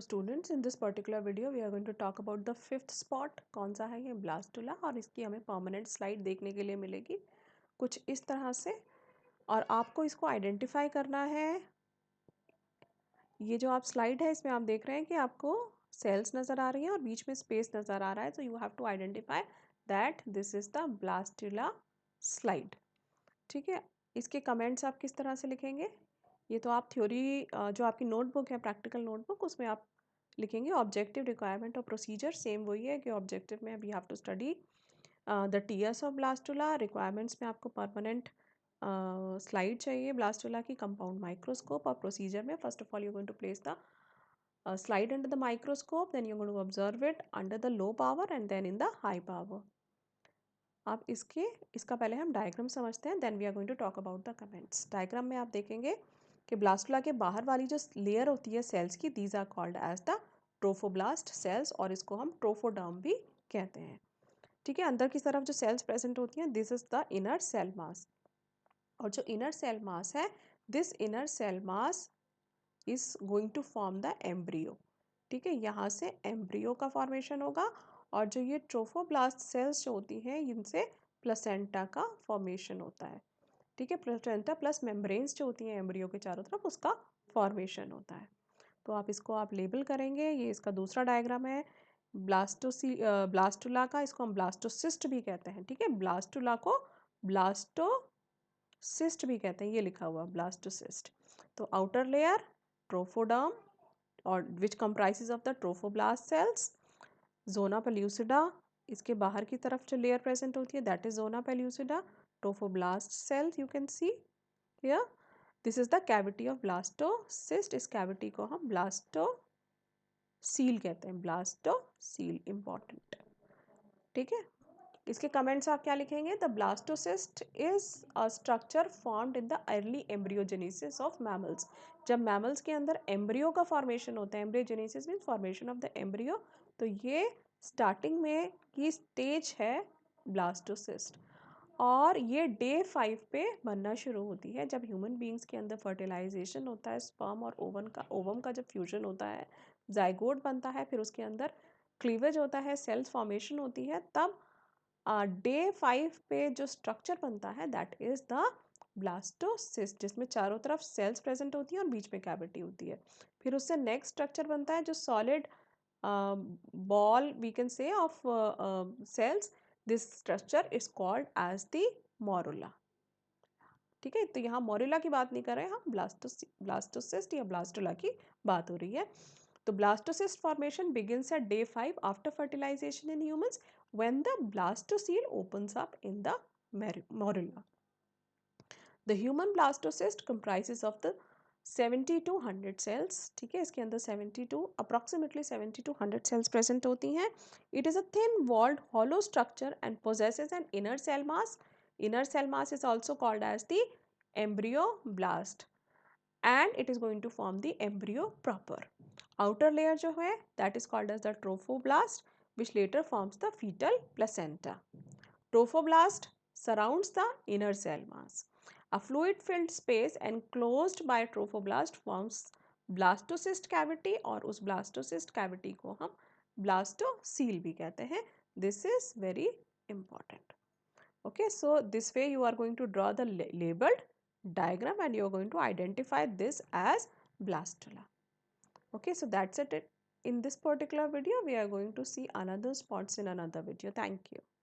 students, in this particular video we are going to talk about the fifth spot. कौन सा है ये? Blastula. और इसकी हमें परमानेंट स्लाइड देखने के लिए मिलेगी कुछ इस तरह से, और आपको इसको आइडेंटिफाई करना है। ये जो आप स्लाइड है इसमें आप देख रहे हैं कि आपको सेल्स नज़र आ रही हैं और बीच में स्पेस नज़र आ रहा है, तो you have to identify that this is the blastula slide. ठीक है, इसके कमेंट्स आप किस तरह से लिखेंगे? ये तो आप थ्योरी, जो आपकी नोटबुक है, प्रैक्टिकल नोटबुक, उसमें आप लिखेंगे। ऑब्जेक्टिव, रिक्वायरमेंट और प्रोसीजर सेम वही है कि ऑब्जेक्टिव में we have to study the TS of blastula. Requirements में आपको परमानेंट स्लाइड चाहिए ब्लास्टुला की, कंपाउंड माइक्रोस्कोप। और प्रोसीजर में first of all you going to place the slide under the microscope, then you're going to observe it under the low power and then in the high power. आप इसका पहले हम diagram समझते हैं, then we are going to talk about the comments. Diagram में आप देखेंगे कि ब्लास्टुला के बाहर वाली जो लेयर होती है सेल्स की, these are called as the trophoblast cells, और इसको हम ट्रोफोडर्म भी कहते हैं। ठीक है, अंदर की तरफ जो सेल्स प्रेजेंट होती हैं, this is the inner cell mass. और जो इनर सेल मास है, this inner cell mass is going to form the embryo. ठीक है, यहाँ से एम्ब्रियो का फॉर्मेशन होगा, और जो ये ट्रोफोब्लास्ट सेल्स जो होती हैं, इनसे प्लेसेंटा का फॉर्मेशन होता है। ठीक है, प्लेसेंटा प्लस मेम्ब्रेन्स जो होती हैं एम्ब्रियो के चारों तरफ, उसका फॉर्मेशन होता है। तो आप लेबल करेंगे। ये इसका दूसरा डायग्राम है ब्लास्टुला का, इसको हम ब्लास्टोसिस्ट भी कहते हैं। ठीक है, ब्लास्टुला को ब्लास्टोसिस्ट भी कहते हैं, ये लिखा हुआ ब्लास्टोसिस्ट। तो आउटर लेयर ट्रोफोडर्म, और which comprises of the trophoblast cells. Zona pellucida, इसके बाहर की तरफ जो लेयर प्रेजेंट होती है, that is zona pellucida. Trophoblast cells you can see here, this is the cavity of blastocyst. इस कैविटी को हम ब्लास्टोसील कहते हैं, ब्लास्टोसील इंपॉर्टेंट। ठीक है, इसके कमेंट्स आप क्या लिखेंगे? The blastocyst is a structure formed in the early embryogenesis of mammals. जब मैमल्स के अंदर एम्ब्रियो का फॉर्मेशन होता है, embryogenesis mean formation of the embryo, तो ये स्टार्टिंग में की स्टेज है ब्लास्टोसिस्ट, और ये डे 5 पे बनना शुरू होती है। जब ह्यूमन बींग्स के अंदर फर्टिलाइजेशन होता है, स्पर्म और ओवम का जब फ्यूजन होता है, जाइगोट बनता है, फिर उसके अंदर क्लीवेज होता है, सेल्स फॉर्मेशन होती है, तब डे 5 पे जो स्ट्रक्चर बनता है दैट इज द ब्लास्टोसिस्ट, जिसमें चारों तरफ सेल्स प्रेजेंट होती हैं और बीच में कैविटी होती है। फिर उससे नेक्स्ट स्ट्रक्चर बनता है जो solid ball we can say of cells. This structure is called as the morula. ठीक है, तो यहाँ मोरुला की बात नहीं कर रहे हैं हम, ब्लास्टोसिस्ट या ब्लास्टुला की बात हो रही है। तो blastocyst formation begins at day 5 after fertilization in humans when the blastocele opens up in the morula. The human blastocyst comprises of the 70 to 100 cells. ठीक है, इसके अंदर 70 to approximately 70 to 100 cells present होती हैं. It is a thin walled hollow structure and possesses an inner cell mass. Inner cell mass is also called as the embryoblast, and it is going to form the embryo proper. Outer layer जो है that is called as the trophoblast, which later forms the fetal placenta. Trophoblast surrounds the inner cell mass. A fluid filled space enclosed by trophoblast forms blastocyst cavity, और उस blastocyst cavity को हम blastocele भी कहते हैं. This is very important. Okay, so this way you are going to draw the labeled diagram and you are going to identify this as blastula. Okay, so that's it. In this particular video we are going to see another spots in another video. Thank you.